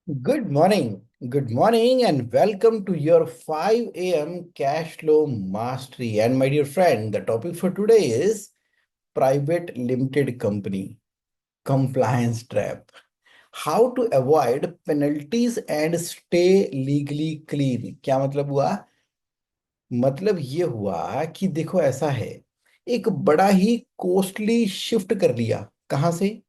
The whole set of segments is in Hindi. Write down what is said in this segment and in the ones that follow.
Good morning, and welcome to your 5 a.m. cash flow mastery. And my dear friend, the topic for today is private limited company compliance trap. How to avoid penalties and stay legally clean. क्या मतलब हुआ? मतलब ये हुआ कि देखो ऐसा है, एक बड़ा ही कॉस्टली शिफ्ट कर लिया। कहाँ से?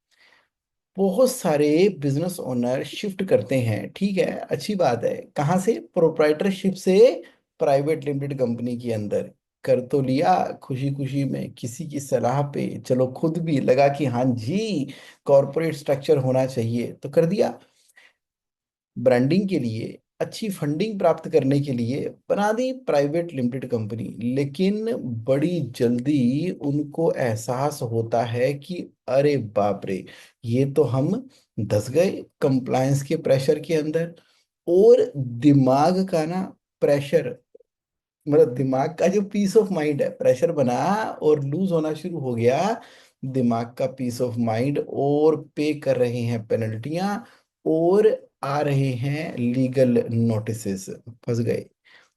बहुत सारे बिजनेस ओनर शिफ्ट करते हैं, ठीक है, अच्छी बात है। कहाँ से? प्रोप्राइटरशिप से प्राइवेट लिमिटेड कंपनी के अंदर। कर तो लिया खुशी खुशी में, किसी की सलाह पे, चलो खुद भी लगा कि हाँ जी कॉरपोरेट स्ट्रक्चर होना चाहिए तो कर दिया। ब्रांडिंग के लिए, अच्छी फंडिंग प्राप्त करने के लिए बना दी प्राइवेट लिमिटेड कंपनी। लेकिन बड़ी जल्दी उनको एहसास होता है कि अरे बाप रे, ये तो हम धस गए कंप्लायंस के प्रेशर के अंदर। और दिमाग का ना प्रेशर, मतलब दिमाग का जो पीस ऑफ माइंड है, प्रेशर बना और लूज होना शुरू हो गया। दिमाग का पीस ऑफ माइंड, और पे कर रहे हैं पेनल्टियां, और आ रहे हैं लीगल नोटिसेस। फंस गए।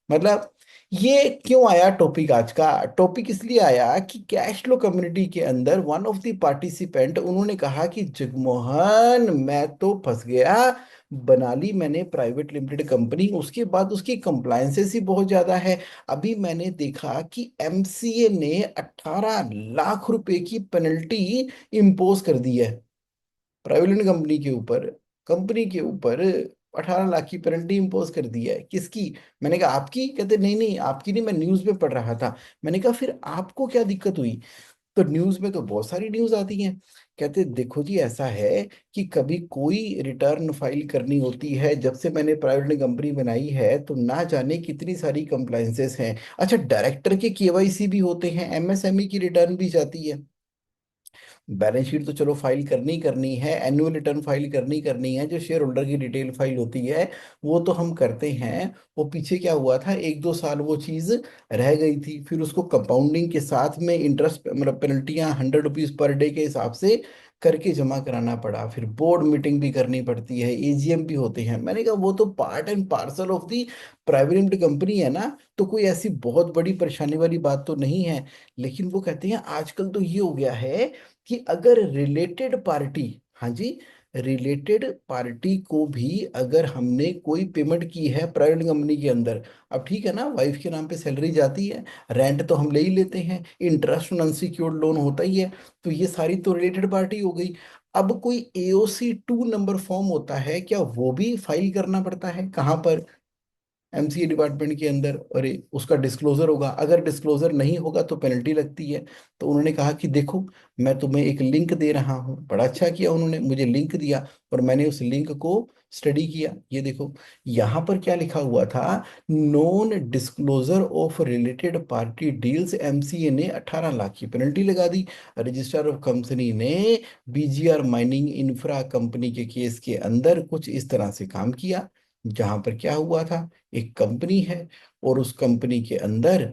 मतलब ये क्यों आया टॉपिक? आज का टॉपिक इसलिए आया कि कैश फ्लो कम्युनिटी के अंदर वन ऑफ द पार्टिसिपेंट, उन्होंने कहा कि जगमोहन मैं तो फंस गया। बना ली मैंने प्राइवेट लिमिटेड कंपनी, उसके बाद उसकी कंप्लायंसेस ही बहुत ज्यादा है। अभी मैंने देखा कि एमसीए ने 18 लाख रुपए की पेनल्टी इम्पोज कर दी है प्राइवेट लिमिटेड कंपनी के ऊपर। कंपनी के ऊपर 18 लाख की पेनल्टी इम्पोज कर दी है। किसकी? मैंने कहा आपकी। कहते नहीं नहीं आपकी नहीं, मैं न्यूज में पढ़ रहा था। मैंने कहा फिर आपको क्या दिक्कत हुई? तो न्यूज में तो बहुत सारी न्यूज आती हैं। कहते देखो जी ऐसा है कि कभी कोई रिटर्न फाइल करनी होती है, जब से मैंने प्राइवेट कंपनी बनाई है तो ना जाने कितनी सारी कंप्लाइंसेस हैं। अच्छा, डायरेक्टर के केवाईसी भी होते हैं, एमएसएमई की रिटर्न भी जाती है। बैलेंस शीट तो चलो फाइल करनी है, एनुअल रिटर्न फाइल करनी है, जो शेयर होल्डर की डिटेल फाइल होती है वो तो हम करते हैं। वो पीछे क्या हुआ था, 1-2 साल वो चीज रह गई थी, फिर उसको कंपाउंडिंग के साथ में इंटरेस्ट, मतलब पेनल्टियां 100 रुपीज पर डे के हिसाब से करके जमा कराना पड़ा। फिर बोर्ड मीटिंग भी करनी पड़ती है, एजीएम भी होते हैं। मैंने कहा वो तो part and parcel of the private limited company है ना, तो कोई ऐसी बहुत बड़ी परेशानी वाली बात तो नहीं है। लेकिन वो कहते हैं आजकल तो ये हो गया है कि अगर रिलेटेड पार्टी, हाँ जी, रिलेटेड पार्टी को भी अगर हमने कोई पेमेंट की है प्राइवेट कंपनी के अंदर, अब ठीक है ना, वाइफ के नाम पे सैलरी जाती है, रेंट तो हम ले ही लेते हैं, इंटरेस्ट ऑन अनसिक्योर्ड लोन होता ही है, तो ये सारी तो रिलेटेड पार्टी हो गई। अब कोई AOC 2 नंबर फॉर्म होता है, क्या वो भी फाइल करना पड़ता है? कहाँ पर? एमसीए डिपार्टमेंट के अंदर। अरे उसका डिस्क्लोजर होगा, अगर डिस्क्लोजर नहीं होगा तो पेनल्टी लगती है। तो उन्होंने कहा कि देखो मैं तुम्हें एक लिंक दे रहा हूँ। बड़ा अच्छा किया उन्होंने, मुझे लिंक दिया और मैंने उस लिंक को स्टडी किया। ये देखो यहाँ पर क्या लिखा हुआ था, non disclosure of related party deals, MCA ने 18 लाख की पेनल्टी लगा दी। रजिस्ट्रार ऑफ कंपनी ने बीजीआर माइनिंग इंफ्रा कंपनी के केस के अंदर कुछ इस तरह से काम किया, जहां पर क्या हुआ था, एक कंपनी है और उस कंपनी के अंदर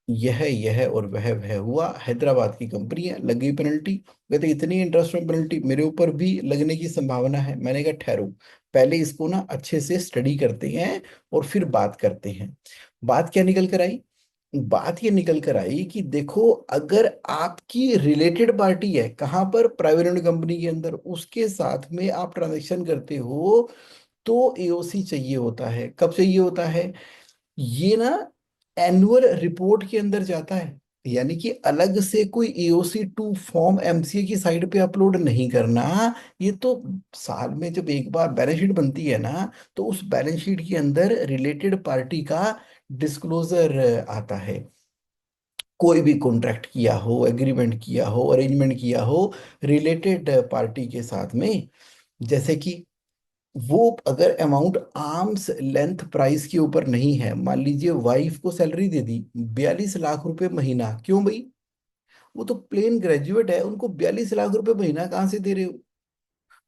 यह और वह हुआ। हैदराबाद की कंपनी है, लग गई पेनल्टी। कहते इतनी इंटरेस्ट में पेनल्टी मेरे ऊपर भी लगने की संभावना है। मैंने कहा ठहरो, पहले इसको ना अच्छे से स्टडी करते हैं और फिर बात करते हैं। बात क्या निकल कर आई? बात ये निकल कर आई कि देखो, अगर आपकी रिलेटेड पार्टी है, कहाँ पर? प्राइवेट लिमिटेड कंपनी के अंदर, उसके साथ में आप ट्रांजेक्शन करते हो तो एओसी चाहिए होता है। कब चाहिए होता है? ये ना एनुअल रिपोर्ट के अंदर जाता है। यानी कि अलग से कोई AOC 2 फॉर्म एमसीए की साइट पे अपलोड नहीं करना। ये तो साल में जब एक बार बैलेंस शीट बनती है ना, तो उस बैलेंस शीट के अंदर रिलेटेड पार्टी का डिस्क्लोजर आता है। कोई भी कॉन्ट्रैक्ट किया हो, एग्रीमेंट किया हो, अरेंजमेंट किया हो रिलेटेड पार्टी के साथ में, जैसे कि वो अगर अमाउंट आर्म्स लेंथ प्राइस के ऊपर नहीं है, मान लीजिए वाइफ को सैलरी दे दी 42 लाख रुपए महीना, क्यों भाई? वो तो प्लेन ग्रेजुएट है, उनको 42 लाख रुपए महीना कहाँ से दे रहे हो?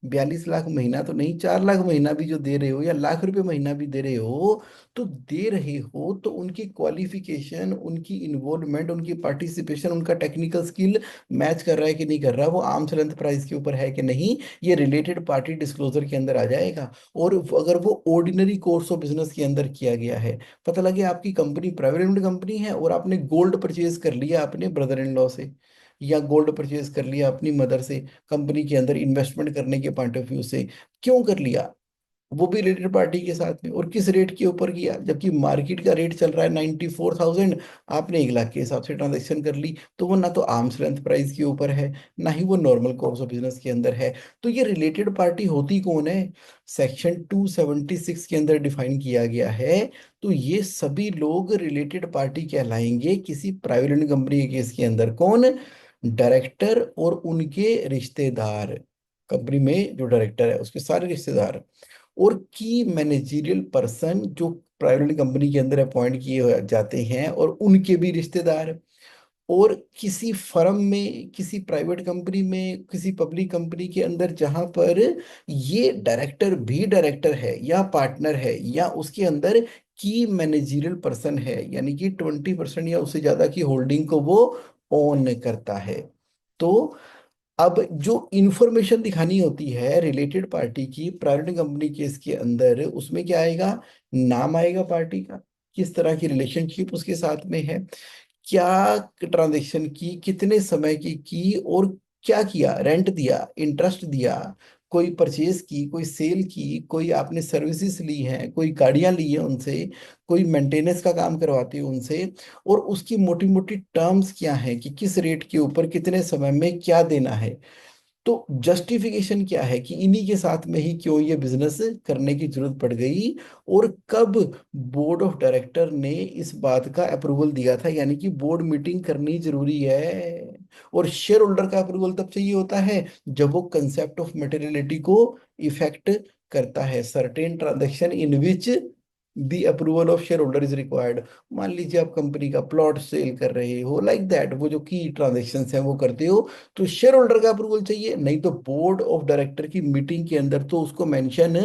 42 लाख महीना तो नहीं, 4 लाख महीना भी जो दे रहे हो या लाख रुपए महीना भी दे रहे हो, तो दे रहे हो तो उनकी क्वालिफिकेशन, उनकी इन्वॉल्वमेंट, उनकी पार्टिसिपेशन, उनका टेक्निकल स्किल मैच कर रहा है कि नहीं कर रहा, वो आर्म्स लेंथ प्राइस के ऊपर है कि नहीं, ये रिलेटेड पार्टी डिस्क्लोजर के अंदर आ जाएगा। और अगर वो ऑर्डिनरी कोर्स ऑफ बिजनेस के अंदर किया गया है, पता लगे आपकी कंपनी प्राइवेट लिमिटेड कंपनी है और आपने गोल्ड परचेज कर लिया अपने ब्रदर इन लॉ से, या गोल्ड परचेज कर लिया अपनी मदर से, कंपनी के अंदर इन्वेस्टमेंट करने के पॉइंट ऑफ व्यू से, क्यों कर लिया, वो भी रिलेटेड पार्टी के साथ में, और किस रेट के ऊपर किया, जबकि मार्केट का रेट चल रहा है 94,000, आपने 1 लाख के हिसाब से ट्रांजेक्शन कर ली, तो वो ना तो आर्म्स लेंथ प्राइस के ऊपर है, ना ही वो नॉर्मल कोर्स ऑफ बिजनेस के अंदर है। तो ये रिलेटेड पार्टी होती कौन है? सेक्शन 276 के अंदर डिफाइन किया गया है। तो ये सभी लोग रिलेटेड पार्टी कहलाएंगे किसी प्राइवेट लिमिटेड कंपनी के केस के अंदर। कौन? डायरेक्टर और उनके रिश्तेदार, कंपनी में जो डायरेक्टर है उसके सारे रिश्तेदार, और की मैनेजरियल पर्सन जो प्राइवेट कंपनी के अंदर अपॉइंट किए जाते हैं और उनके भी रिश्तेदार, और किसी फर्म में, किसी प्राइवेट कंपनी में, किसी पब्लिक कंपनी के अंदर जहां पर ये डायरेक्टर भी डायरेक्टर है या पार्टनर है या उसके अंदर की मैनेजरियल पर्सन है, यानी कि 20% या उससे ज्यादा की होल्डिंग को वो ओन करता है। तो अब जो इंफॉर्मेशन दिखानी होती है रिलेटेड पार्टी की प्राइवेट कंपनी केस के अंदर, उसमें क्या आएगा? नाम आएगा पार्टी का, किस तरह की रिलेशनशिप उसके साथ में है, क्या ट्रांजेक्शन की, कितने समय की और क्या किया, रेंट दिया, इंटरेस्ट दिया, कोई परचेज की, कोई सेल की, कोई आपने सर्विसेज ली हैं, कोई गाड़ियां ली है उनसे, कोई मेंटेनेंस का काम करवाते हो उनसे, और उसकी मोटी मोटी टर्म्स क्या है कि किस रेट के ऊपर कितने समय में क्या देना है। तो जस्टिफिकेशन क्या है कि इन्हीं के साथ में ही क्यों ये बिजनेस करने की जरूरत पड़ गई, और कब बोर्ड ऑफ डायरेक्टर ने इस बात का अप्रूवल दिया था, यानी कि बोर्ड मीटिंग करनी जरूरी है। और शेयर होल्डर का अप्रूवल तब चाहिए होता है जब वो कंसेप्ट ऑफ मटेरियलिटी को इफेक्ट करता है, certain transaction in which the approval of share holder is required. मान लीजिए आप कंपनी का प्लॉट सेल कर रहे हो, लाइक दैट, वो जो की ट्रांजेक्शन्स हैं वो करते हो, तो शेयर होल्डर का अप्रूवल चाहिए, नहीं तो बोर्ड ऑफ डायरेक्टर की मीटिंग के अंदर तो उसको मेंशन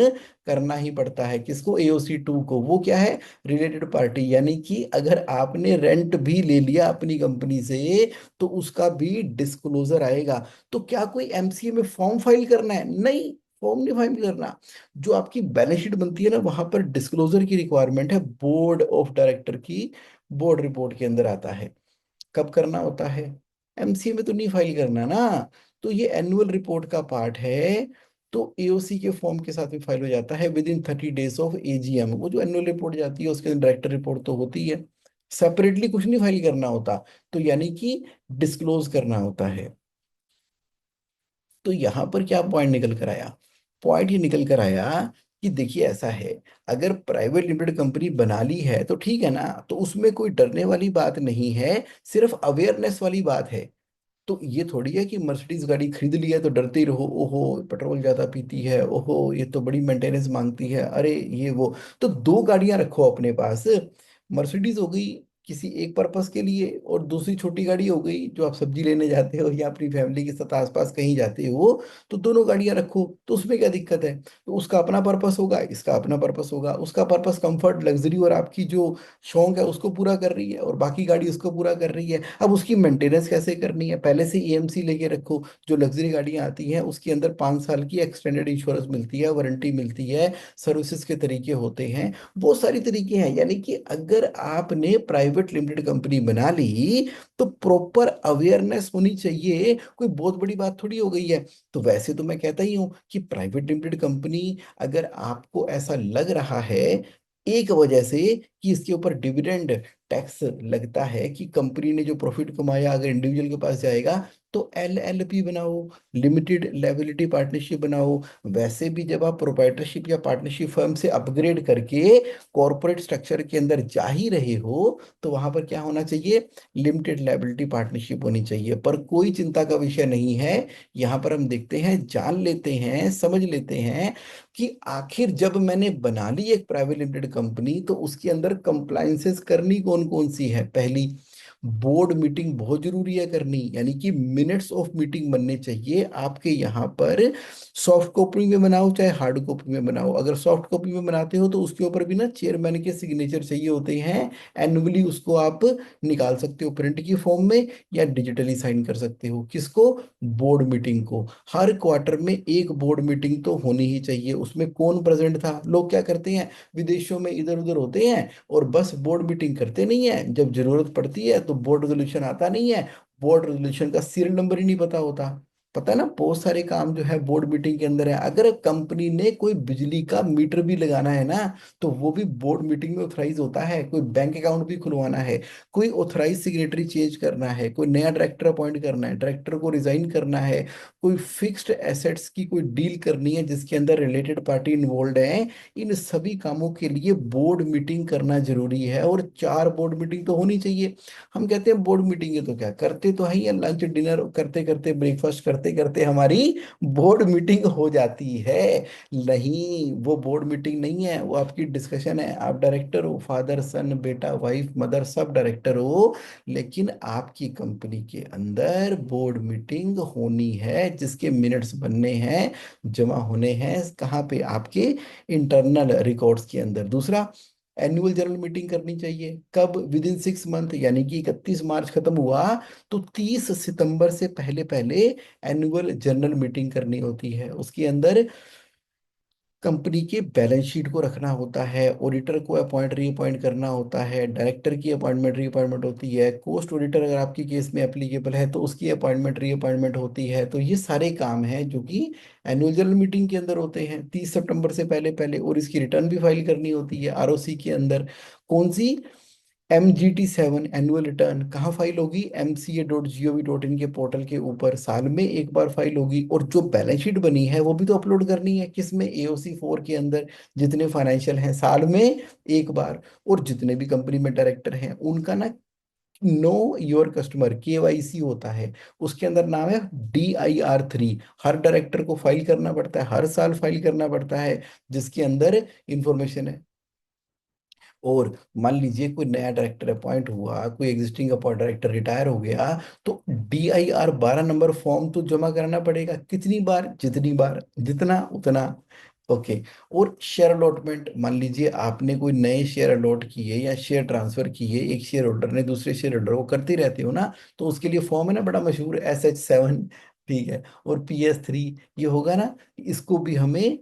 करना ही पड़ता है। किसको? AOC 2 को। वो क्या है? Related party. यानी कि अगर आपने रेंट भी ले लिया अपनी कंपनी से तो उसका भी डिस्क्लोजर आएगा। तो क्या कोई MCA में फॉर्म फाइल करना है? नहीं, फॉर्म नहीं फाइल करना। जो आपकी बैलेंस शीट बनती है ना, वहां पर डिस्क्लोजर की रिक्वायरमेंट है बोर्ड ऑफ डायरेक्टर की, बोर्ड रिपोर्ट के अंदर आता है। कब करना होता है? MCA में तो नहीं फाइल करना ना। तो ये एनुअल रिपोर्ट का पार्ट है, तो AOC के फॉर्म के साथ में फाइल हो जाता है with in 30 days of AGM। वो जो एनुअल रिपोर्ट जाती है उसके अंदर डायरेक्टर रिपोर्ट तो होती है, सेपरेटली कुछ नहीं फाइल करना होता। तो यानी कि डिस्क्लोज करना होता है। तो यहाँ पर क्या पॉइंट निकल कर आया? पॉइंट ये निकल कर आया कि देखिए ऐसा है, अगर प्राइवेट लिमिटेड कंपनी बना ली है तो ठीक है ना, तो उसमें कोई डरने वाली बात नहीं है, सिर्फ अवेयरनेस वाली बात है। तो ये थोड़ी है कि मर्सिडीज गाड़ी खरीद ली है तो डरते ही रहो, ओहो पेट्रोल ज्यादा पीती है, ओहो ये तो बड़ी मेंटेनेंस मांगती है, अरे ये वो। तो दो गाड़ियां रखो अपने पास, मर्सिडीज हो गई किसी एक पर्पस के लिए, और दूसरी छोटी गाड़ी हो गई जो आप सब्जी लेने जाते हो या अपनी फैमिली के साथ आसपास कहीं जाते हो, तो दोनों गाड़ियां रखो, तो उसमें क्या दिक्कत है? तो उसका अपना पर्पस होगा, इसका अपना पर्पस होगा, उसका पर्पस कंफर्ट, लग्जरी और आपकी जो शौक है उसको पूरा कर रही है, और बाकी गाड़ी उसको पूरा कर रही है। अब उसकी मेंटेनेंस कैसे करनी है? पहले से EMC लेके रखो। जो लग्जरी गाड़ियां आती हैं उसके अंदर 5 साल की एक्सटेंडेड इंश्योरेंस मिलती है, वारंटी मिलती है, सर्विसेज के तरीके होते हैं, बहुत सारी तरीके हैं। यानी कि अगर आपने प्राइवेट लिमिटेड कंपनी बना ली तो प्रॉपर अवेयरनेस होनी चाहिए, कोई बहुत बड़ी बात थोड़ी हो गई है। तो वैसे तो मैं कहता ही हूं कि प्राइवेट लिमिटेड कंपनी, अगर आपको ऐसा लग रहा है एक वजह से कि इसके ऊपर डिविडेंड टैक्स लगता है, कि कंपनी ने जो प्रॉफिट कमाया अगर इंडिविजुअल के पास जाएगा, तो LLP बनाओ, लिमिटेड लायबिलिटी पार्टनरशिप बनाओ। वैसे भी जब आप प्रोप्राइटरशिप या पार्टनरशिप फर्म से अपग्रेड करके कॉरपोरेट स्ट्रक्चर के अंदर जा ही रहे हो, तो वहां पर क्या होना चाहिए? लिमिटेड लायबिलिटी पार्टनरशिप होनी चाहिए। पर कोई चिंता का विषय नहीं है। यहाँ पर हम देखते हैं, जान लेते हैं, समझ लेते हैं कि आखिर जब मैंने बना ली एक प्राइवेट लिमिटेड कंपनी तो उसके अंदर कंप्लायंसेस करनी कौन कौन सी है। पहली, बोर्ड मीटिंग बहुत जरूरी है करनी, यानी कि मिनट्स ऑफ मीटिंग बनने चाहिए आपके यहाँ पर। सॉफ्ट कॉपी में बनाओ चाहे हार्ड कॉपी में बनाओ, अगर सॉफ्ट कॉपी में बनाते हो तो उसके ऊपर भी ना चेयरमैन के सिग्नेचर चाहिए होते हैं। एनुअली उसको आप निकाल सकते हो प्रिंट की फॉर्म में, या डिजिटली साइन कर सकते हो। किसको? बोर्ड मीटिंग को। हर क्वार्टर में एक बोर्ड मीटिंग तो होनी ही चाहिए। उसमें कौन प्रेजेंट था? लोग क्या करते हैं, विदेशों में इधर उधर होते हैं और बस बोर्ड मीटिंग करते नहीं है, जब जरूरत पड़ती है तो बोर्ड रेजोल्यूशन आता नहीं है, बोर्ड रेजोल्यूशन का सीरियल नंबर ही नहीं पता होता। पता है ना, बहुत सारे काम जो है बोर्ड मीटिंग के अंदर है। अगर कंपनी ने कोई बिजली का मीटर भी लगाना है ना, तो वो भी बोर्ड मीटिंग में ऑथराइज होता है। कोई बैंक अकाउंट भी खुलवाना है, कोई ऑथराइज सिग्नेटरी चेंज करना है, कोई नया डायरेक्टर अपॉइंट करना है, डायरेक्टर को रिजाइन करना है, कोई फिक्स्ड एसेट्स की कोई डील करनी है जिसके अंदर रिलेटेड पार्टी इन्वॉल्व है, इन सभी कामों के लिए बोर्ड मीटिंग करना जरूरी है। और 4 बोर्ड मीटिंग तो होनी चाहिए। हम कहते हैं बोर्ड मीटिंग है तो क्या करते तो है ही, लंच डिनर करते करते, ब्रेकफास्ट करते करते हमारी बोर्ड मीटिंग हो जाती है। नहीं, वो बोर्ड मीटिंग नहीं है, वो आपकी डिस्कशन है। आप डायरेक्टर हो, फादर सन बेटा वाइफ मदर सब डायरेक्टर हो, लेकिन आपकी कंपनी के अंदर बोर्ड मीटिंग होनी है जिसके मिनट्स बनने हैं, जमा होने हैं। कहाँ पे? आपके इंटरनल रिकॉर्ड्स के अंदर। दूसरा, एनुअल जनरल मीटिंग करनी चाहिए। कब? विद इन 6 मंथ, यानी कि 31 मार्च खत्म हुआ तो 30 सितंबर से पहले पहले एनुअल जनरल मीटिंग करनी होती है। उसके अंदर कंपनी के बैलेंस शीट को रखना होता है, ऑडिटर को अपॉइंट रीअपॉइंट करना होता है, डायरेक्टर की अपॉइंटमेंट रीअपॉइंटमेंट होती है, कोस्ट ऑडिटर अगर आपकी केस में एप्लीकेबल है तो उसकी अपॉइंटमेंट रीअपॉइंटमेंट होती है। तो ये सारे काम हैं जो कि एनुअल जनरल मीटिंग के अंदर होते हैं 30 सितंबर से पहले पहले। और इसकी रिटर्न भी फाइल करनी होती है आरओसी के अंदर। कौन सी? MGT 7 एनुअल रिटर्न कहाँ फाइल होगी? MCA.gov.in के पोर्टल के ऊपर साल में एक बार फाइल होगी। और जो बैलेंस शीट बनी है वो भी तो अपलोड करनी है, किसमें? AOC 4 के अंदर। जितने फाइनेंशियल हैं साल में एक बार। और जितने भी कंपनी में डायरेक्टर हैं उनका ना नो योर कस्टमर KYC होता है, उसके अंदर नाम है DIR 3। हर डायरेक्टर को फाइल करना पड़ता है, हर साल फाइल करना पड़ता है, जिसके अंदर इंफॉर्मेशन है। और मान लीजिए कोई नया डायरेक्टर अपॉइंट हुआ, कोई एग्जिस्टिंग अपॉइंट डायरेक्टर रिटायर हो गया, तो DIR 12 नंबर फॉर्म तो जमा कराना पड़ेगा। कितनी बार? जितनी बार, जितना उतना। ओके। और शेयर अलॉटमेंट, मान लीजिए आपने कोई नए शेयर अलॉट किए या शेयर ट्रांसफर किए, एक शेयर होल्डर ने दूसरे शेयर होल्डर को, करते रहते हो ना, तो उसके लिए फॉर्म है ना बड़ा मशहूर, SH 7। ठीक है। और PS 3 ये होगा ना, इसको भी हमें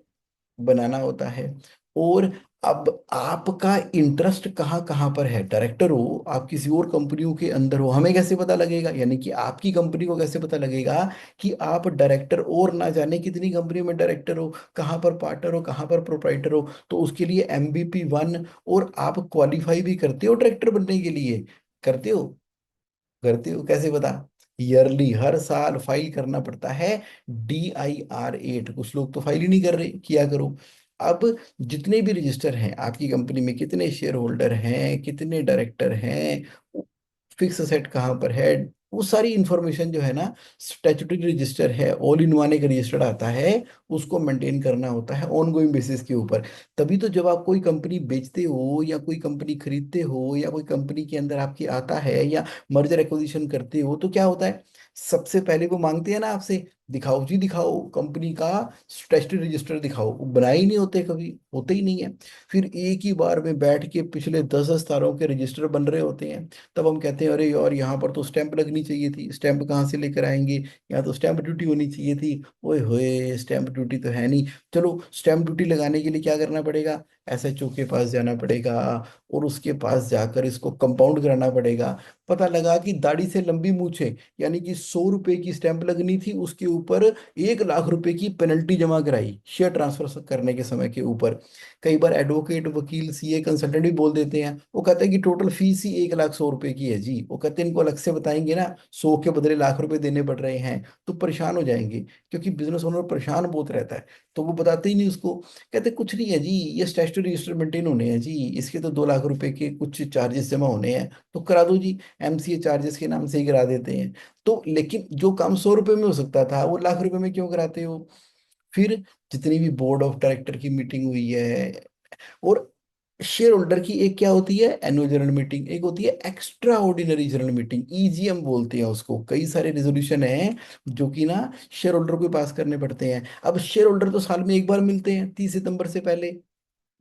बनाना होता है। और अब आपका इंटरेस्ट कहाँ कहाँ पर है? डायरेक्टर हो आप, किसी और कंपनियों के अंदर हो, हमें कैसे पता लगेगा? यानी कि आपकी कंपनी को कैसे पता लगेगा कि आप डायरेक्टर और ना जाने कितनी कंपनी में डायरेक्टर हो, कहाँ पर पार्टनर हो, कहाँ पर प्रोप्राइटर हो? तो उसके लिए MBP 1। और आप क्वालिफाई भी करते हो डायरेक्टर बनने के लिए? करते हो? करते हो, कैसे पता? ईयरली, हर साल फाइल करना पड़ता है DIR 8। कुछ लोग तो फाइल ही नहीं कर रहे, किया करो। अब जितने भी रजिस्टर हैं आपकी कंपनी में, कितने शेयर होल्डर हैं, कितने डायरेक्टर हैं, फिक्स सेट कहाँ पर है, वो सारी इंफॉर्मेशन जो है ना, स्टैट्यूटरी रजिस्टर है, ऑल इन वन एक रजिस्टर आता है, उसको मेंटेन करना होता है ऑन गोइंग बेसिस के ऊपर। तभी तो जब आप कोई कंपनी बेचते हो या कोई कंपनी खरीदते हो या कोई कंपनी के अंदर आपकी आता है या मर्जर एक्विजिशन करते हो, तो क्या होता है? सबसे पहले वो मांगते हैं ना आपसे, दिखाओ जी दिखाओ कंपनी का स्टैट्यूटरी रजिस्टर दिखाओ। वो बनाए ही नहीं होते, कभी होते ही नहीं है। फिर एक ही बार में बैठ के पिछले 10-10 सालों के रजिस्टर बन रहे होते हैं। तब हम कहते हैं अरे यार यहाँ पर तो स्टैंप लगनी चाहिए थी, स्टैंप कहाँ से लेकर आएंगे, यहाँ तो स्टैंप ड्यूटी होनी चाहिए थी। ओए होए, स्टैंप ड्यूटी तो है नहीं। चलो, स्टैंप ड्यूटी लगाने के लिए क्या करना पड़ेगा? SHO के पास जाना पड़ेगा, और उसके पास जाकर इसको कंपाउंड कराना पड़ेगा। पता लगा कि दाढ़ी से लंबी मूछें, यानी कि 100 रुपए की स्टैंप लगनी थी, उसके ऊपर 1 लाख रुपए की पेनल्टी जमा कराई शेयर ट्रांसफर करने के समय के ऊपर। कई बार एडवोकेट वकील CA कंसल्टेंट भी बोल देते हैं, वो कहते हैं कि टोटल फीस ही 1,100,000 की है जी। वो कहते हैं इनको अलग से बताएंगे ना, 100 के बदले लाख रुपए देने पड़ रहे हैं, तो परेशान हो जाएंगे। क्योंकि बिजनेस ओनर परेशान बहुत रहता है, तो वो बताते ही नहीं उसको। कहते कुछ नहीं है जी, ये स्टैट्यूटरी रजिस्टर मेंटेन होने हैं जी, इसके तो 2 लाख रुपए के कुछ चार्जेस जमा होने हैं, तो करा दो जी। MCA चार्जेस के नाम से ही करा देते हैं। तो लेकिन जो काम 100 रुपए में हो सकता था वो लाख रुपए में क्यों कराते हो? फिर जितनी भी बोर्ड ऑफ डायरेक्टर की मीटिंग हुई है, और शेयर होल्डर की एक क्या होती है, एनुअल जनरल मीटिंग, एक होती है extra ordinary general meeting, EGM बोलते हैं उसको। कई सारे रेजोल्यूशन हैं जो कि ना शेयर होल्डर को पास करने पड़ते हैं। अब शेयर होल्डर तो साल में एक बार मिलते हैं 30 सितंबर से पहले,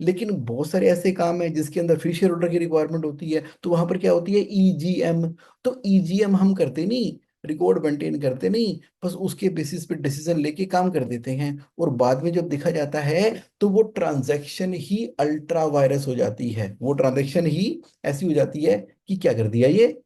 लेकिन बहुत सारे ऐसे काम है जिसके अंदर फिर शेयर होल्डर की रिक्वायरमेंट होती है, तो वहां पर क्या होती है, ईजीएम। तो ईजीएम हम करते नहीं, रिकॉर्ड मेंटेन करते नहीं, बस उसके बेसिस पे डिसीजन लेके काम कर देते हैं, और बाद में जब देखा जाता है तो वो ट्रांजैक्शन ही अल्ट्रा वायरस हो जाती है, वो ट्रांजैक्शन ही ऐसी हो जाती है कि क्या कर दिया ये,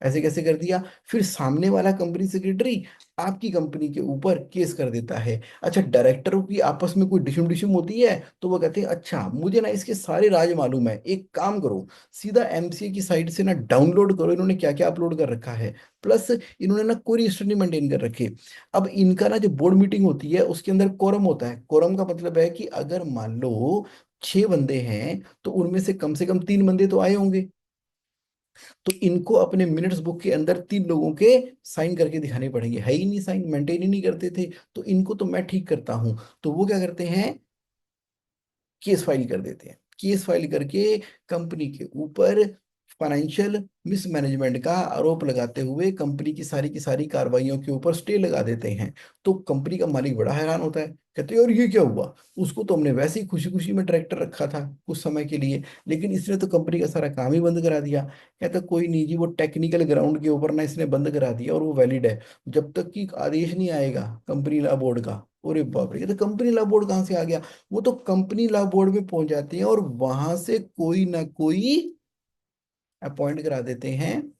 ऐसे कैसे कर दिया। फिर सामने वाला कंपनी सेक्रेटरी आपकी कंपनी के ऊपर केस कर देता है। अच्छा, डायरेक्टरों की आपस में कोई डिशुम डिशुम होती है तो वो कहते हैं अच्छा मुझे ना इसके सारे राज मालूम है, एक काम करो, सीधा एमसीए की साइट से ना डाउनलोड करो इन्होंने क्या क्या अपलोड कर रखा है, प्लस इन्होंने ना कोई रजिस्टर नहीं मेंटेन कर रखे। अब इनका ना जो बोर्ड मीटिंग होती है उसके अंदर कोरम होता है। कोरम का मतलब है कि अगर मान लो 6 बंदे हैं तो उनमें से कम 3 बंदे तो आए होंगे, तो इनको अपने मिनट्स बुक के अंदर 3 लोगों के साइन करके दिखाने पड़ेंगे, है ही नहीं साइन, मेंटेन ही नहीं करते थे, तो इनको तो मैं ठीक करता हूं। तो वो क्या करते हैं, केस फाइल कर देते हैं। केस फाइल करके कंपनी के ऊपर फाइनेंशियल मिसमैनेजमेंट का आरोप लगाते हुए कंपनी की सारी कार्रवाइयों के ऊपर स्टे लगा देते हैं। तो कंपनी का मालिक बड़ा हैरान होता है, कहते हैं और ये क्या हुआ, उसको तो हमने वैसे ही खुशी खुशी में डायरेक्टर रखा था कुछ समय के लिए, लेकिन इसने तो कंपनी का सारा काम ही बंद करा दिया। कहता कोई नहीं जी, वो टेक्निकल ग्राउंड के ऊपर ना इसने बंद करा दिया और वो वैलिड है, जब तक कि आदेश नहीं आएगा कंपनी लॉ बोर्ड का। अरे बाप रे, ये तो कंपनी लॉ बोर्ड कहाँ से आ गया। वो तो कंपनी लॉ बोर्ड में पहुंच जाते हैं और वहां से कोई ना कोई अपॉइंट करा देते हैं।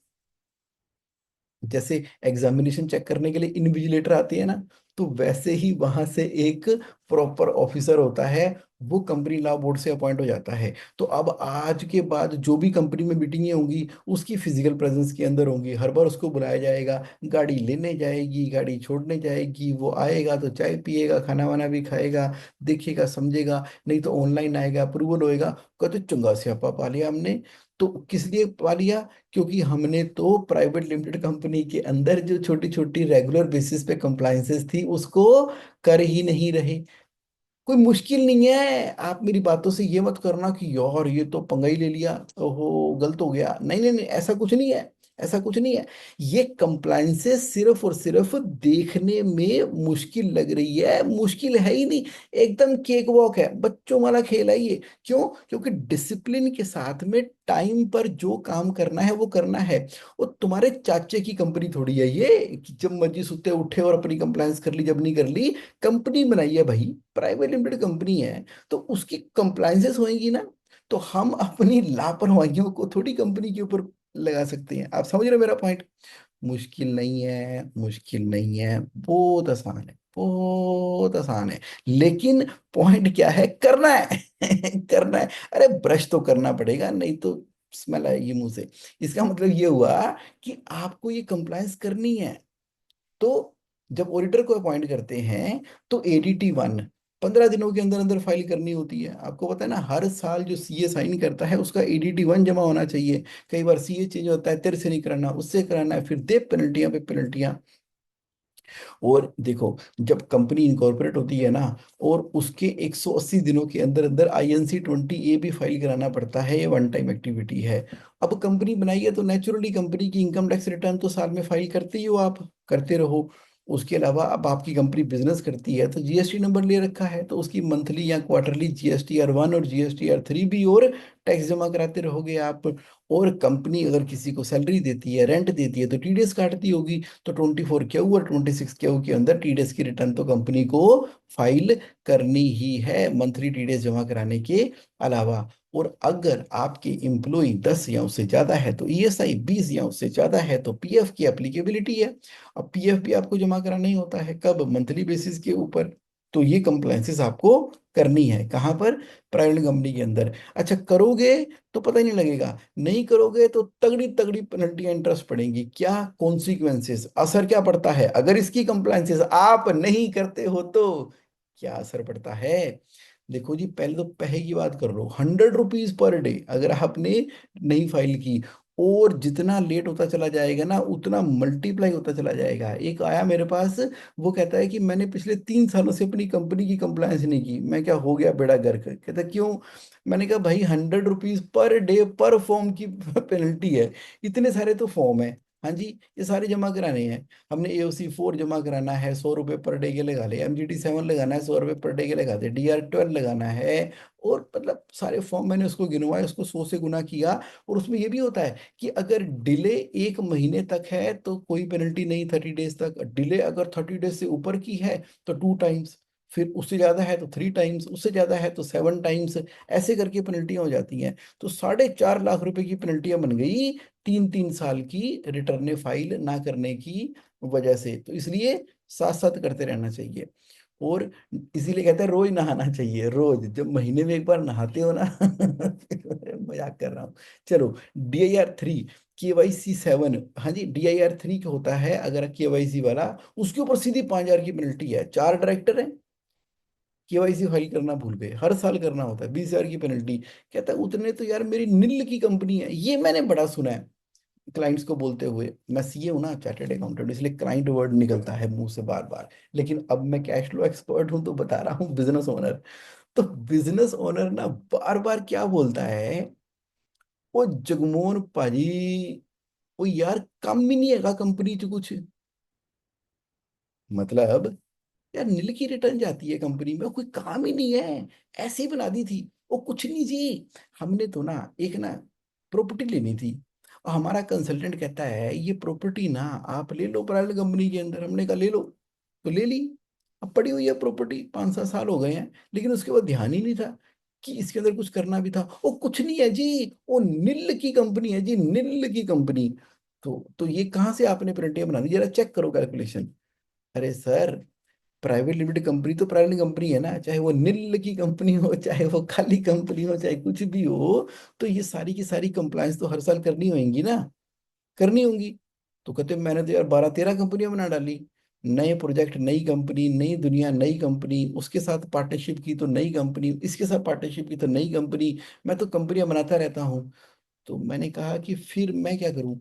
जैसे एग्जामिनेशन चेक करने के लिए इन्विजिलेटर आती है ना, तो वैसे ही वहां से एक प्रॉपर ऑफिसर होता है, वो कंपनी लॉ बोर्ड से अपॉइंट हो जाता है। तो अब आज के बाद जो भी कंपनी में मीटिंगें होंगी उसकी फिजिकल प्रेजेंस के अंदर होंगी, हर बार उसको बुलाया जाएगा, गाड़ी लेने जाएगी, गाड़ी छोड़ने जाएगी, वो आएगा तो चाय पिएगा, खाना वाना भी खाएगा, देखेगा समझेगा, नहीं तो ऑनलाइन आएगा, अप्रूवल होएगा। कहते चंगा स्यापा पा लिया हमने। तो किस लिए पा लिया, क्योंकि हमने तो प्राइवेट लिमिटेड कंपनी के अंदर जो छोटी छोटी रेगुलर बेसिस पे कंप्लाइंसेस थी उसको कर ही नहीं रहे। कोई मुश्किल नहीं है, आप मेरी बातों से ये मत करना कि यार ये तो पंगा ही ले लिया, ओहो गलत हो गया, नहीं नहीं नहीं, ऐसा कुछ नहीं है, ऐसा कुछ नहीं है। ये कंप्लाइंसेस सिर्फ और सिर्फ देखने में मुश्किल लग रही है, मुश्किल है ही नहीं, एकदम केक वॉक है, बच्चों वाला खेल है ये। क्यों, क्योंकि डिसिप्लिन के साथ में टाइम पर जो काम करना है वो करना है। वो तुम्हारे चाचे की कंपनी थोड़ी है ये कि जब मर्जी सुते उठे और अपनी कंप्लायंस कर ली, जब नहीं कर ली। कंपनी बनाई है भाई, प्राइवेट लिमिटेड कंपनी है, तो उसकी कंप्लायंसेस होंगी ना, तो हम अपनी लापरवाहियों को थोड़ी कंपनी के ऊपर लगा सकते हैं। आप समझ रहे हो मेरा पॉइंट। मुश्किल नहीं है, मुश्किल नहीं है, बहुत आसान है, बहुत आसान है। लेकिन पॉइंट क्या है, करना है करना है। अरे ब्रश तो करना पड़ेगा, नहीं तो स्मेल आएगी मुंह से। इसका मतलब ये हुआ कि आपको ये कंप्लायंस करनी है। तो जब ऑडिटर को अपॉइंट करते हैं तो ADT 1 15 दिनों के अंदर अंदर फाइल करनी होती है। आपको पता है ना, हर साल जो सीए साइन करता है उसका ADT 1 जमा होना चाहिए। कई बार सीए चेंज होता है, तेरे से नहीं कराना उससे कराना है, फिर दे पेनल्टियां पे पेनल्टियां। और देखो, जब कंपनी इनकॉर्पोरेट होती है ना, और उसके 180 दिनों के अंदर अंदर INC 20A भी फाइल कराना पड़ता है, ये वन टाइम एक्टिविटी है। अब कंपनी बनाई है तो नेचुरली कंपनी की इनकम टैक्स रिटर्न तो साल में फाइल करते ही हो, आप करते रहो। उसके अलावा अब आपकी कंपनी बिजनेस करती है तो जीएसटी नंबर ले रखा है, तो उसकी मंथली या क्वार्टरली GSTR 1 और GSTR 3 भी और टैक्स जमा कराते रहोगे आप। और कंपनी अगर किसी को सैलरी देती है, रेंट देती है, तो टीडीएस काटती होगी। तो 24 क्यू और 26 क्यू के अंदर टीडीएस की रिटर्न तो कंपनी को फाइल करनी ही है, मंथली टीडीएस जमा कराने के अलावा। और अगर आपके एम्प्लॉय 10 या उससे ज्यादा है तो ईएसआई, 20 या उससे ज्यादा है तो पीएफ की एप्लीकेबिलिटी है। अब पीएफ भी आपको जमा कराना ही होता है, कब, मंथली बेसिस के ऊपर। तो ये कंप्लायंसेस आपको करनी है कहाँ पर, प्राइवेट कंपनी के अंदर। अच्छा करोगे तो पता ही नहीं लगेगा, नहीं करोगे तो तगड़ी तगड़ी पेनल्टियां इंटरेस्ट पड़ेंगी। क्या कॉन्सिक्वेंसेस, असर क्या पड़ता है अगर इसकी कंप्लायंसेस आप नहीं करते हो तो क्या असर पड़ता है। देखो जी, पहले तो पैसे की बात कर लो, 100 रुपीज पर डे अगर आपने नहीं फाइल की, और जितना लेट होता चला जाएगा ना उतना मल्टीप्लाई होता चला जाएगा। एक आया मेरे पास, वो कहता है कि मैंने पिछले 3 सालों से अपनी कंपनी की कंप्लायंस नहीं की। मैं क्या हो गया बेड़ा गर्क? कहता क्यों? मैंने कहा भाई 100 रुपीज पर डे पर फॉर्म की पेनल्टी है। इतने सारे तो फॉर्म है, हाँ जी, ये सारे जमा कराने हैं। हमने AOC 4 जमा कराना है, 100 रुपये पर डे के लगा ले। MGT 7 लगाना है, 100 रुपये पर डे के लगा दे। DR 12 लगाना है। और मतलब सारे फॉर्म मैंने उसको गिनवाए, उसको 100 से गुना किया। और उसमें ये भी होता है कि अगर डिले 1 महीने तक है तो कोई पेनल्टी नहीं, 30 डेज तक। डिले अगर 30 डेज से ऊपर की है तो 2 टाइम्स, फिर उससे ज्यादा है तो 3 टाइम्स, उससे ज्यादा है तो 7 टाइम्स। ऐसे करके पेनल्टियां हो जाती हैं। तो 4.5 लाख रुपए की पेनल्टियां बन गई 3-3 साल की रिटर्न फाइल ना करने की वजह से। तो इसलिए साथ साथ करते रहना चाहिए। और इसीलिए कहते हैं रोज नहाना चाहिए। रोज जब महीने में एक बार नहाते हो ना मजाक कर रहा हूँ। चलो, DIR 3, KYC 7। हाँ जी, DIR 3 का होता है अगर KYC वाला, उसके ऊपर सीधी 5,000 की पेनल्टी है। 4 डायरेक्टर हैं, KYC फाइल करना भूल गए, हर साल करना होता है, 20,000 की पेनल्टी। कहता है उतने तो यार मेरी नील की कंपनी है। ये मैंने बड़ा सुना है क्लाइंट्स को बोलते हुए। मैं CA हूं ना, चार्टर्ड अकाउंटेंट, इसलिए क्लाइंट वर्ड निकलता है मुंह से बार बार। लेकिन अब मैं कैश फ्लो एक्सपर्ट हूं तो बता रहा हूँ, बिजनेस ओनर। तो बिजनेस ओनर ना बार बार क्या बोलता है, वो जगमोहन भाजी, वो यार काम ही नहीं है कंपनी च कुछ। मतलब यार नील की रिटर्न जाती है कंपनी में, कोई काम ही नहीं है, ऐसे ही बना दी थी। वो कुछ नहीं जी, हमने तो ना एक ना प्रॉपर्टी लेनी थी। और हमारा कंसल्टेंट कहता है ये प्रॉपर्टी ना आप ले लो प्राइवेट कंपनी के अंदर। हमने कहा ले लो, तो ले ली। अब पड़ी हुई है प्रॉपर्टी, 5-7 साल हो गए हैं, लेकिन उसके बाद ध्यान ही नहीं था कि इसके अंदर कुछ करना भी था। वो कुछ नहीं है जी, वो नील की कंपनी है जी, नील की कंपनी। तो ये कहाँ से आपने प्रिंटिंग बना दी, जरा चेक करो कैलकुलेशन। अरे सर, प्राइवेट लिमिटेड कंपनी तो प्राइवेट कंपनी है ना, चाहे वो नील की कंपनी हो, चाहे वो खाली कंपनी हो, चाहे कुछ भी हो। तो ये सारी की सारी कंप्लायंस तो हर साल करनी होंगी ना, करनी होंगी। तो कहते मैंने तो यार 12-13 कंपनियां बना डाली। नए प्रोजेक्ट नई कंपनी, नई दुनिया नई कंपनी, उसके साथ पार्टनरशिप की तो नई कंपनी, इसके साथ पार्टनरशिप की तो नई कंपनी। मैं तो कंपनियां बनाता रहता हूँ। तो मैंने कहा कि फिर मैं क्या करूं?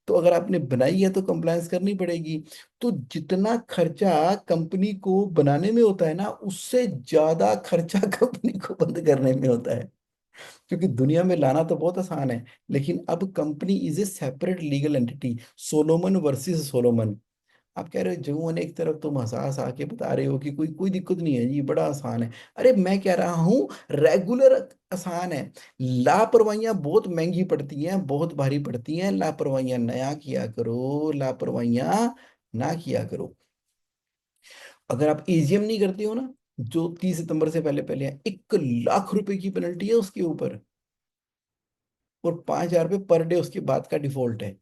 तो अगर आपने बनाई है तो कंप्लायंस करनी पड़ेगी। तो जितना खर्चा कंपनी को बनाने में होता है ना, उससे ज्यादा खर्चा कंपनी को बंद करने में होता है। क्योंकि दुनिया में लाना तो बहुत आसान है, लेकिन अब company is a separate legal entity. Solomon versus Solomon. आप कह रहे हो जुम्मन, एक तरफ तुम हंसा हंसा के बता रहे हो कि कोई कोई दिक्कत नहीं है जी, बड़ा आसान है। अरे मैं कह रहा हूँ रेगुलर आसान है। लापरवाहियां बहुत महंगी पड़ती हैं, बहुत भारी पड़ती हैं। लापरवाहियां नया किया करो, लापरवाहियां ना किया करो। अगर आप AGM नहीं करते हो ना, जो 30 सितंबर से पहले पहले है, 1 लाख रुपए की पेनल्टी है उसके ऊपर। और 5,000 रुपये पर डे उसके बाद का डिफॉल्ट है।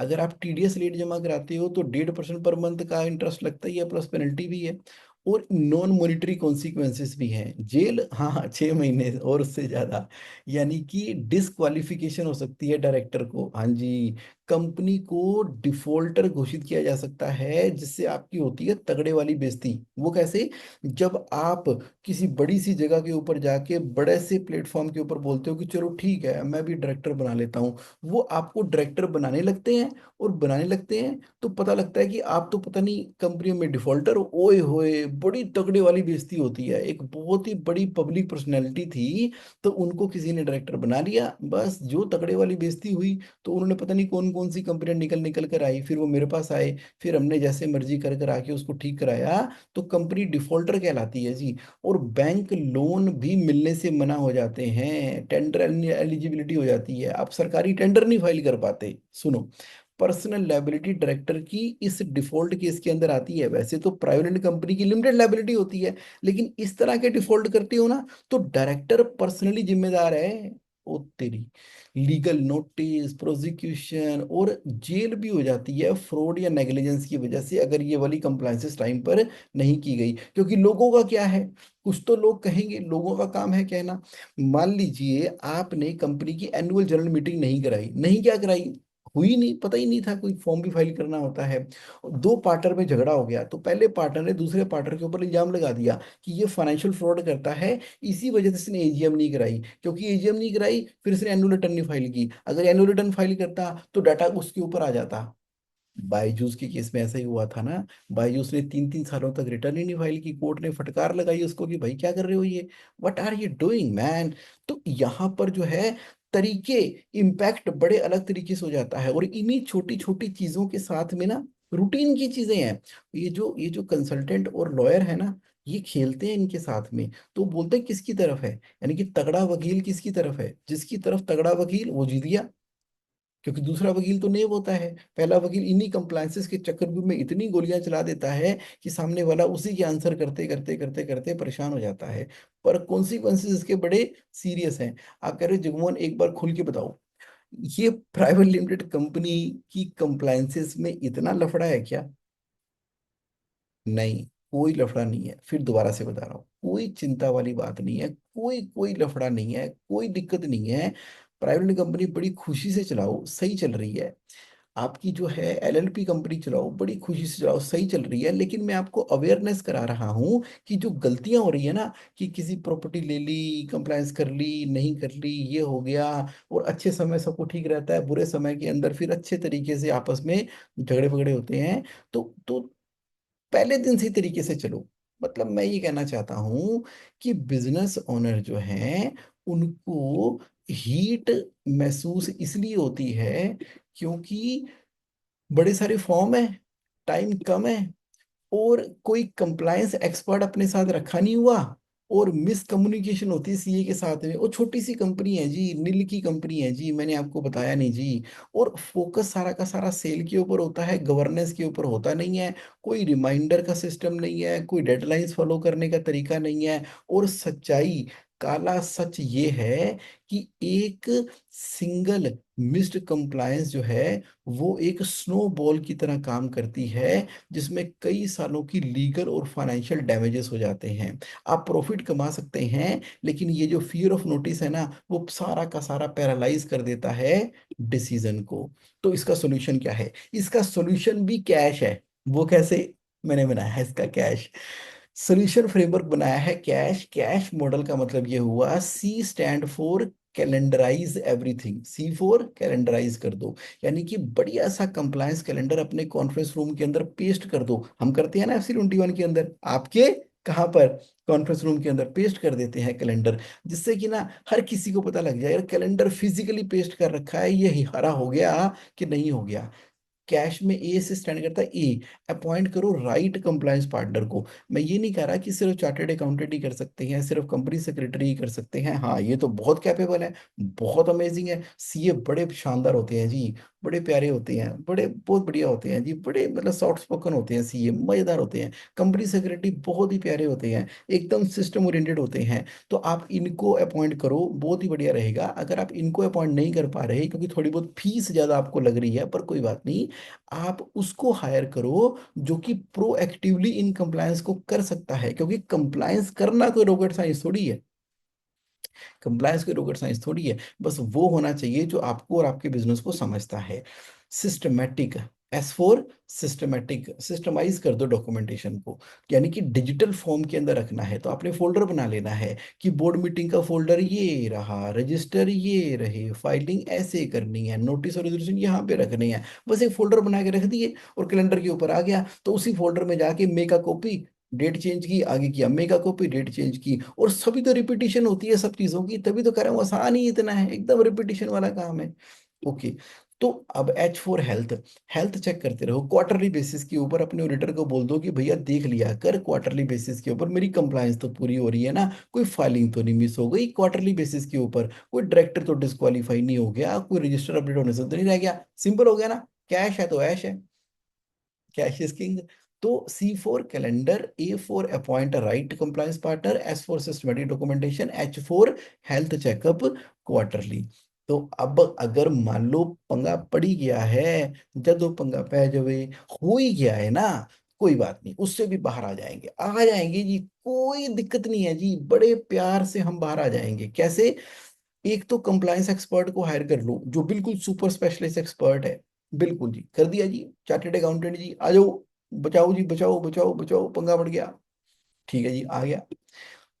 अगर आप TDS लेट जमा कराते हो तो 1.5% पर मंथ का इंटरेस्ट लगता ही है, प्लस पेनल्टी भी है। और नॉन मॉनिटरी कॉन्सिक्वेंसेस भी हैं, जेल, हाँ हाँ, 6 महीने और उससे ज्यादा। यानी कि डिसक्वालिफिकेशन हो सकती है डायरेक्टर को, हाँ जी। कंपनी को डिफॉल्टर घोषित किया जा सकता है, जिससे आपकी होती है तगड़े वाली बेइज्जती। वो कैसे? जब आप किसी बड़ी सी जगह के ऊपर जाके बड़े से प्लेटफॉर्म के ऊपर बोलते हो कि चलो ठीक है मैं भी डायरेक्टर बना लेता हूँ, वो आपको डायरेक्टर बनाने लगते हैं। और बनाने लगते हैं तो पता लगता है कि आप तो पता नहीं कंपनियों में डिफॉल्टर हो। ओए होए, बड़ी तगड़े वाली बेइज्जती होती है। एक बहुत ही बड़ी पब्लिक पर्सनैलिटी थी, तो उनको किसी ने डायरेक्टर बना लिया, बस जो तगड़े वाली बेइज्जती हुई। तो उन्होंने पता नहीं कौन कौन सी कंपनियां निकल निकल कर आई, फिर वो मेरे पास आए। फिर हमने जैसे मर्जी कर कर आके उसको ठीक कराया। तो कंपनी डिफॉल्टर कहलाती है जी। और बैंक लोन भी मिलने से मना हो जाते हैं, टेंडर एलिजिबिलिटी हो जाती है, आप सरकारी टेंडर नहीं फाइल कर पाते। सुनो, पर्सनल लायबिलिटी डायरेक्टर की इस डिफॉल्ट केस के अंदर आती है। वैसे तो प्राइवेट कंपनी की लिमिटेड लायबिलिटी होती है, लेकिन इस तरह के डिफॉल्ट करते हो ना, तो डायरेक्टर पर्सनली जिम्मेदार है। ओ तेरी, लीगल नोटिस, प्रोसिक्यूशन और जेल भी हो जाती है फ्रॉड या नेग्लिजेंस की वजह से, अगर ये वाली कंप्लायंसेस टाइम पर नहीं की गई। क्योंकि लोगों का क्या है, कुछ तो लोग कहेंगे, लोगों का काम है कहना। मान लीजिए आपने कंपनी की एनुअल जनरल मीटिंग नहीं कराई, नहीं क्या कराई, हुई नहीं, पता ही नहीं था कोई फॉर्म भी फाइल करना होता है। दो पार्टनर में झगड़ा हो गया तो पहले पार्टनर ने दूसरे पार्टनर के ऊपर इल्जाम लगा दिया कि ये फाइनेंशियल फ्रॉड करता है, इसी वजह से इसने एजीएम नहीं कराई। क्योंकि एजीएम नहीं कराई, फिर इसने एनुअल रिटर्न नहीं फाइल की। अगर एनुअल रिटर्न फाइल करता तो डाटा उसके ऊपर आ जाता। बायजूस के केस में ऐसा ही हुआ था ना। बायजूस ने 3-3 सालों तक रिटर्न ही नहीं फाइल की, कोर्ट ने फटकार लगाई उसको कि भाई क्या कर रहे हो ये, what are you doing man. तो यहाँ पर जो है तरीके, इम्पैक्ट बड़े अलग तरीके से हो जाता है। और इन्हीं छोटी छोटी चीजों के साथ में ना रूटीन की चीजें हैं। ये जो कंसल्टेंट और लॉयर है ना, ये खेलते हैं इनके साथ में। तो बोलते हैं किसकी तरफ है, यानी कि तगड़ा वकील किसकी तरफ है, जिसकी तरफ तगड़ा वकील वो जीत गया। क्योंकि दूसरा वकील तो नेब होता है, पहला वकील इन्हीं कंप्लायंसेस के चक्कर में इतनी गोलियां चला देता है कि सामने वाला उसी के आंसर करते करते करते करते परेशान हो जाता है। पर कॉन्सिक्वेंसेस इसके बड़े सीरियस हैं। आप कह रहे हो जगमोहन एक बार खुल के बताओ, ये प्राइवेट लिमिटेड कंपनी की कंप्लायंसेस में इतना लफड़ा है क्या? नहीं, कोई लफड़ा नहीं है। फिर दोबारा से बता रहा हूँ, कोई चिंता वाली बात नहीं है, कोई कोई लफड़ा नहीं है, कोई दिक्कत नहीं है। प्राइवेट कंपनी बड़ी खुशी से चलाओ, सही चल रही है। आपकी जो है एलएलपी कंपनी चलाओ, बड़ी खुशी से चलाओ, सही चल रही है। लेकिन मैं आपको अवेयरनेस करा रहा हूँ कि जो गलतियां हो रही है ना, कि किसी प्रॉपर्टी ले ली, कंप्लायंस कर ली, नहीं कर ली, ये हो गया। और अच्छे समय सबको ठीक रहता है, बुरे समय के अंदर फिर अच्छे तरीके से आपस में झगड़े वगड़े होते हैं। तो पहले दिन से तरीके से चलो। मतलब मैं ये कहना चाहता हूँ कि बिजनेस ओनर जो हैं उनको हीट महसूस इसलिए होती है क्योंकि बड़े सारे फॉर्म है, टाइम कम है, और कोई कंप्लायंस एक्सपर्ट अपने साथ रखा नहीं हुआ, और मिस कम्युनिकेशन होती है सीए के साथ में। और छोटी सी कंपनी है जी, नील की कंपनी है जी, मैंने आपको बताया नहीं जी। और फोकस सारा का सारा सेल के ऊपर होता है, गवर्नेंस के ऊपर होता नहीं है। कोई रिमाइंडर का सिस्टम नहीं है, कोई डेडलाइंस फॉलो करने का तरीका नहीं है। और सच्चाई, काला सच ये है कि एक सिंगल मिस्ड कंप्लायंस जो है वो एक स्नोबॉल की तरह काम करती है, जिसमें कई सालों की लीगल और फाइनेंशियल डैमेजेस हो जाते हैं। आप प्रॉफिट कमा सकते हैं, लेकिन ये जो फियर ऑफ नोटिस है ना, वो सारा का सारा पैरालाइज कर देता है डिसीजन को। तो इसका सॉल्यूशन क्या है? इसका सॉल्यूशन भी कैश है। वो कैसे? मैंने बनाया है इसका कैश सोल्यूशन फ्रेमवर्क, बनाया है कैश। कैश मॉडल का मतलब ये हुआ, C stand for calendarize everything, C for calendarize कर दो। यानी कि बढ़िया सा कंप्लायंस कैलेंडर अपने कॉन्फ्रेंस रूम के अंदर पेस्ट कर दो। हम करते हैं ना FC 21 के अंदर, आपके कहाँ पर, कॉन्फ्रेंस रूम के अंदर पेस्ट कर देते हैं कैलेंडर। जिससे कि ना हर किसी को पता लग जाए यार कैलेंडर फिजिकली पेस्ट कर रखा है, ये हरा हो गया कि नहीं हो गया। कैश में ए से स्टैंड करता है ए, अपॉइंट करो राइट कंप्लायंस पार्टनर को। मैं ये नहीं कह रहा कि सिर्फ चार्टर्ड अकाउंटेंट ही कर सकते हैं, सिर्फ कंपनी सेक्रेटरी ही कर सकते हैं। हाँ, ये तो बहुत कैपेबल है, बहुत अमेजिंग है। सीए बड़े शानदार होते हैं जी, बड़े प्यारे होते हैं, बड़े बहुत बढ़िया होते हैं जी, बड़े मतलब सॉफ्ट स्पोकन होते हैं सीए, मजेदार होते हैं। कंपनी सेक्रेटरी बहुत ही प्यारे होते हैं, एकदम सिस्टम ओरिएंटेड होते हैं। तो आप इनको अपॉइंट करो, बहुत ही बढ़िया रहेगा। अगर आप इनको अपॉइंट नहीं कर पा रहे क्योंकि थोड़ी बहुत फीस ज्यादा आपको लग रही है, पर कोई बात नहीं, आप उसको हायर करो जो कि प्रोएक्टिवली इन कंप्लायंस को कर सकता है। क्योंकि कंप्लायंस करना कोई रॉकेट साइंस थोड़ी है, कंप्लायंस कोई रॉकेट साइंस थोड़ी है। बस वो होना चाहिए जो आपको और आपके बिजनेस को समझता है। सिस्टमेटिक, S4 सिस्टमेटिक, सिस्टमाइज कर दो डॉक्यूमेंटेशन को। यानी कि डिजिटल फॉर्म के अंदर रखना है तो आपने फोल्डर बना लेना है कि बोर्ड मीटिंग का फोल्डर ये रहा, रजिस्टर ये रहे, फाइलिंग ऐसे करनी है, नोटिस और रेजोल्यूशन यहाँ पे रखने हैं। बस एक फोल्डर बना के रख दिए और कैलेंडर के ऊपर आ गया, तो उसी फोल्डर में जाके make a copy, date change की, आगे किया मेगा कॉपी, डेट चेंज की। और सभी तो रिपीटिशन होती है सब चीजों की, तभी तो कह रहा हूँ आसान ही इतना है, एकदम रिपीटिशन वाला काम है। ओके। तो अब H4 हेल्थ, हेल्थ चेक करते रहो क्वार्टरली बेसिस के ऊपर। अपने ऑडिटर को बोल दो कि भैया देख लिया कर क्वार्टरली बेसिस के ऊपर, मेरी कंप्लायंस तो पूरी हो रही है ना, कोई फाइलिंग तो नहीं मिस हो गई क्वार्टरली बेसिस के ऊपर, कोई डायरेक्टर तो डिस्क्वालीफाई नहीं हो गया, कोई रजिस्टर अपडेट होने से तो नहीं रह गया। सिंपल हो गया ना, कैश है तो ऐश है, कैश इज किंग। तो C4 calendar, A4 appoint a right compliance partner, S4 systematic documentation, H4 health checkup quarterly. तो अब अगर मान लो पंगा पड़ी गया है, जदो पंगा पै जावे, हो ही गया है ना, कोई बात नहीं, उससे भी बाहर आ जाएंगे जी, कोई दिक्कत नहीं है जी, बड़े प्यार से हम बाहर आ जाएंगे। कैसे? एक तो कंप्लायंस एक्सपर्ट को हायर कर लो जो बिल्कुल सुपर स्पेशलिस्ट एक्सपर्ट है। बिल्कुल जी, कर दिया जी, चार्टेड अकाउंटेंट जी आ जाओ, बचाओ जी, बचाओ बचाओ बचाओ, पंगा पड़ गया। ठीक है जी, आ गया।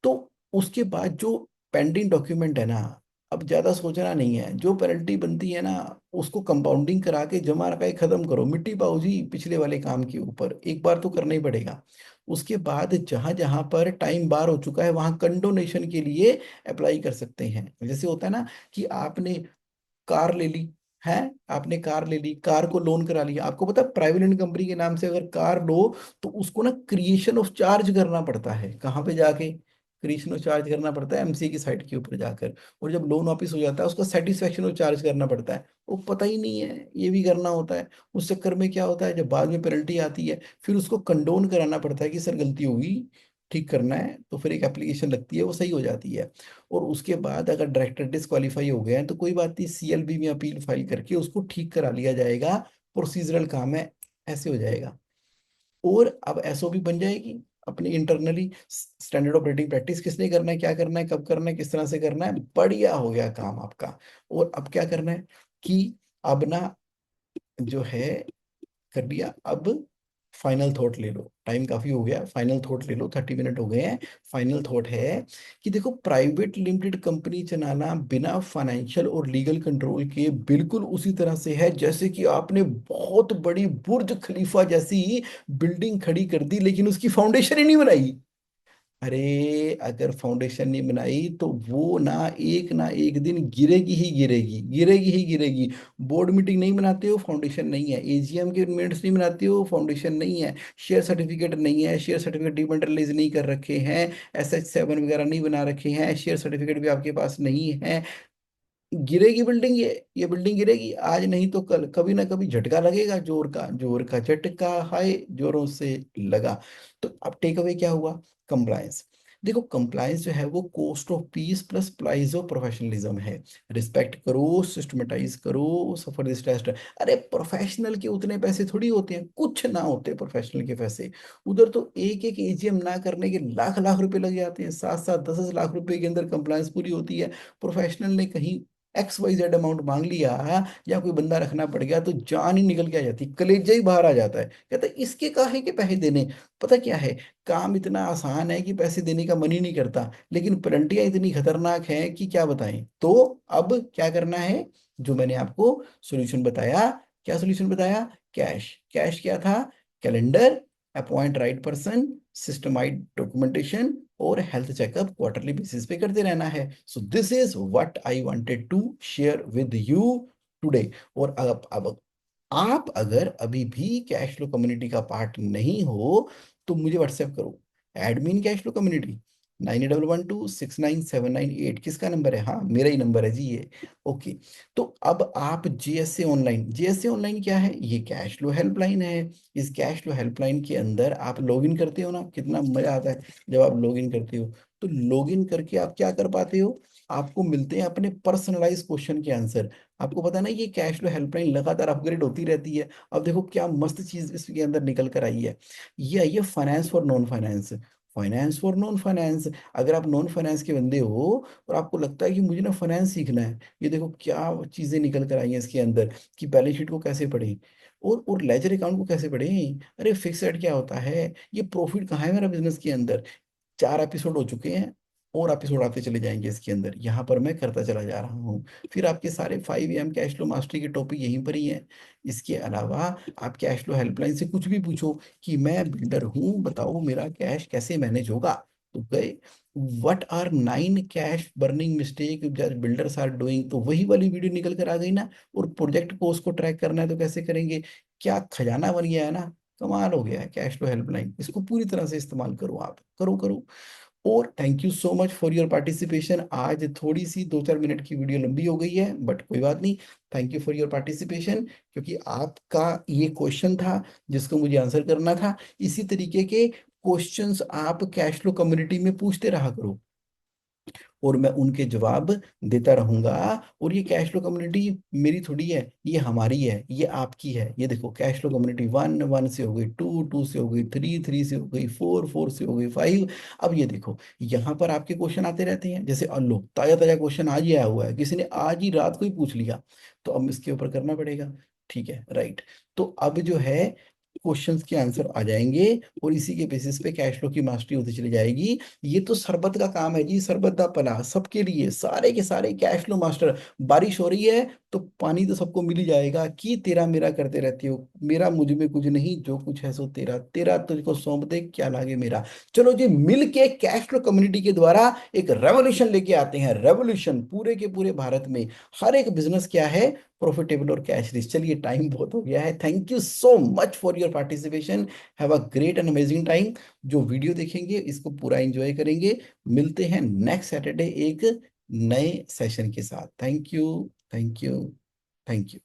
तो उसके बाद जो पेंडिंग डॉक्यूमेंट है ना, अब ज्यादा सोचना नहीं है, जो पेनल्टी बनती है ना उसको कंपाउंडिंग करा के जमा रखा खत्म करो, मिट्टी पाओ जी पिछले वाले काम के ऊपर, एक बार तो करना ही पड़ेगा। उसके बाद जहां जहां पर टाइम बार हो चुका है वहां कंडोनेशन के लिए अप्लाई कर सकते हैं। जैसे होता है ना कि आपने कार ले ली है, आपने कार ले ली, कार को लोन करा लिया, आपको पता है प्राइवेट लिमिटेड कंपनी के नाम से अगर कार लो तो उसको ना क्रिएशन ऑफ चार्ज करना पड़ता है, कहाँ पे जाके क्रिएशन ऑफ चार्ज करना पड़ता है, एमसी की साइट के ऊपर जाकर। और जब लोन वापिस हो जाता है उसका सेटिस्फेक्शन ऑफ चार्ज करना पड़ता है, वो पता ही नहीं है ये भी करना होता है। उस चक्कर में क्या होता है, जब बाद में पेनल्टी आती है फिर उसको कंडोन कराना पड़ता है कि सर गलती होगी, ठीक करना है, तो फिर एक एप्लीकेशन लगती है, वो सही हो जाती है। और उसके बाद अगर डायरेक्टर डिस्क्वालीफाई हो गए हैं तो कोई बात नहीं, सीएलबी में अपील फाइल करके उसको ठीक करा लिया जाएगा, प्रोसीजरल काम है, ऐसे हो जाएगा। और अब एसओपी बन जाएगी अपनी इंटरनली, स्टैंडर्ड ऑपरेटिंग प्रैक्टिस किसने करना है, क्या करना है, कब करना है, किस तरह से करना है, बढ़िया हो गया काम आपका। और अब क्या करना है कि अब ना जो है कर लिया, अब फाइनल थॉट ले लो, टाइम काफी हो गया, फाइनल थॉट ले लो, 30 मिनट हो गए हैं। फाइनल थॉट है कि देखो प्राइवेट लिमिटेड कंपनी चलाना बिना फाइनेंशियल और लीगल कंट्रोल के बिल्कुल उसी तरह से है जैसे कि आपने बहुत बड़ी बुर्ज खलीफा जैसी बिल्डिंग खड़ी कर दी लेकिन उसकी फाउंडेशन ही नहीं बनाई। अरे अगर फाउंडेशन नहीं बनाई तो वो ना एक दिन गिरेगी ही गिरेगी, गिरेगी ही गिरेगी। बोर्ड मीटिंग नहीं बनाते हो, फाउंडेशन नहीं है, एजीएम के मिनट्स नहीं बनाते हो, फाउंडेशन नहीं है, शेयर सर्टिफिकेट नहीं है, शेयर सर्टिफिकेट डिमेटेरियलाइज नहीं कर रखे हैं, SH7 वगैरह नहीं बना रखे हैं, शेयर सर्टिफिकेट भी आपके पास नहीं है, गिरेगी बिल्डिंग, ये बिल्डिंग गिरेगी आज नहीं तो कल, कभी ना कभी झटका लगेगा, जोर का झटका, हाय जोरों से लगा। तो अब टेक अवे क्या हुआ, कंप्लायंस। देखो कंप्लायंस जो है वो cost of peace plus price of professionalism है। रिस्पेक्ट करो, सिस्टमेटाइज करो, सफर दिस टेस्ट। अरे प्रोफेशनल के उतने पैसे थोड़ी होते हैं, कुछ ना होते प्रोफेशनल के पैसे। उधर तो एक एक एजीएम ना करने के लाख लाख रुपए लग जाते हैं, 7 7 10 10 लाख रुपए के अंदर कंप्लायंस पूरी होती है। प्रोफेशनल ने कहीं XYZ अमाउंट मांग लिया या कोई बंदा रखना पड़ गया तो जान ही निकल के आ जाती, कलेजा ही बाहर आ जाता है, कहता है इसके काहे के पैसे देने। पता क्या है, काम इतना आसान है कि पैसे देने का मन ही नहीं करता, लेकिन पेनल्टियां इतनी खतरनाक हैं कि क्या बताएं। तो अब क्या करना है, जो मैंने आपको सॉल्यूशन बताया, क्या सॉल्यूशन बताया, कैश, कैश क्या था, calendar, appoint right person, systemise documentation और हेल्थ चेकअप क्वार्टरली बेसिस पे करते रहना है। So this is what I wanted to share with you today. और अब आप अगर अभी भी कैश फ्लो कम्युनिटी का पार्ट नहीं हो तो मुझे व्हाट्सएप करो, एडमिन कैश फ्लो कम्युनिटी, 9811269798, किसका नंबर है, हाँ मेरा ही नंबर है जी ये। ओके। तो अब आप जेएसए ऑनलाइन, जेएसए ऑनलाइन क्या है, ये कैश फ्लो हेल्पलाइन है। इस कैश फ्लो हेल्पलाइन के अंदर आप लॉगिन करते हो ना, कितना मजा आता है जब आप लॉगिन करते हो। तो लॉगिन करके आप क्या कर पाते हो, आपको मिलते हैं अपने पर्सनलाइज क्वेश्चन के आंसर। आपको पता है ना ये कैश फ्लो हेल्पलाइन लगातार अपग्रेड होती रहती है। अब देखो क्या मस्त चीज इसके अंदर निकल कर आई है, ये आई है finance for non finance. Finance for non finance, अगर आप नॉन फाइनेंस के बंदे हो और आपको लगता है कि मुझे ना फाइनेंस सीखना है, ये देखो क्या चीजें निकल कर आई हैं इसके अंदर, कि बैलेंस शीट को कैसे पढ़ें और लेजर अकाउंट को कैसे पढ़ें। अरे फिक्स्ड क्या होता है, ये प्रॉफिट कहाँ है मेरा बिजनेस के अंदर। 4 एपिसोड हो चुके हैं और एपिसोड आते चले जाएंगे इसके अंदर, यहाँ पर मैं करता चला जा रहा हूँ। फिर आपके सारे 5 AM कैश फ्लो मास्टरी के टॉपिक यहीं पर ही हैं। इसके अलावा आप कैश फ्लो हेल्पलाइन से कुछ भी पूछो कि मैं बिल्डर हूँ, बताओ मेरा कैश कैसे मैनेज होगा, तो गए। What are 9 cash burning mistake builders are doing, तो वही वाली वीडियो निकल कर आ गई ना। और प्रोजेक्ट को उसको ट्रैक करना है तो कैसे करेंगे, क्या खजाना बन गया है ना, कमाल हो गया है कैश फ्लो हेल्पलाइन, इसको पूरी तरह से इस्तेमाल करो, आप करो करो। और thank you so much for your participation, आज थोड़ी सी 2 4 मिनट की वीडियो लंबी हो गई है बट कोई बात नहीं। Thank you for your participation, क्योंकि आपका ये क्वेश्चन था जिसको मुझे आंसर करना था। इसी तरीके के क्वेश्चंस आप कैश फ्लो कम्युनिटी में पूछते रहा करो। और मैं उनके जवाब देता रहूंगा। और ये कैश फ्लो कम्युनिटी मेरी थोड़ी है, ये हमारी है, ये आपकी है। ये देखो कैश फ्लो कम्युनिटी 1 से हो गई 2 से हो गई 3 से हो गई 4 से हो गई 5। अब ये देखो यहाँ पर आपके क्वेश्चन आते रहते हैं, जैसे लो ताजा ताजा क्वेश्चन आज ही आया हुआ है, किसी ने आज ही रात को ही पूछ लिया, तो अब इसके ऊपर करना पड़ेगा। ठीक है, राइट। तो अब जो है क्वेश्चंस के आंसर आ जाएंगे, और इसी के बेसिस पे कैश फ्लो की मास्टरी होती चली जाएगी। ये तो सरबत का काम है जी, सरबत दा पला सबके लिए, सारे के सारे कैश फ्लो मास्टर। बारिश हो रही है तो पानी तो सबको मिल ही जाएगा, कि तेरा मेरा करते रहते हो, मेरा मुझ में कुछ नहीं, जो कुछ है सो तेरा, तेरा तुझको सौंप दे क्या लागे मेरा। चलो जी, मिल के कैश फ्लो कम्युनिटी के द्वारा एक रेवोल्यूशन लेके आते हैं, रेवोल्यूशन पूरे के पूरे भारत में। हर एक बिजनेस क्या है, प्रॉफिटेबल और कैश रिच। चलिए टाइम बहुत हो गया है, thank you so much for your participation. Have a great and amazing time. जो वीडियो देखेंगे इसको पूरा एंजॉय करेंगे। मिलते हैं नेक्स्ट सैटरडे एक नए सेशन के साथ। Thank you, thank you, thank you.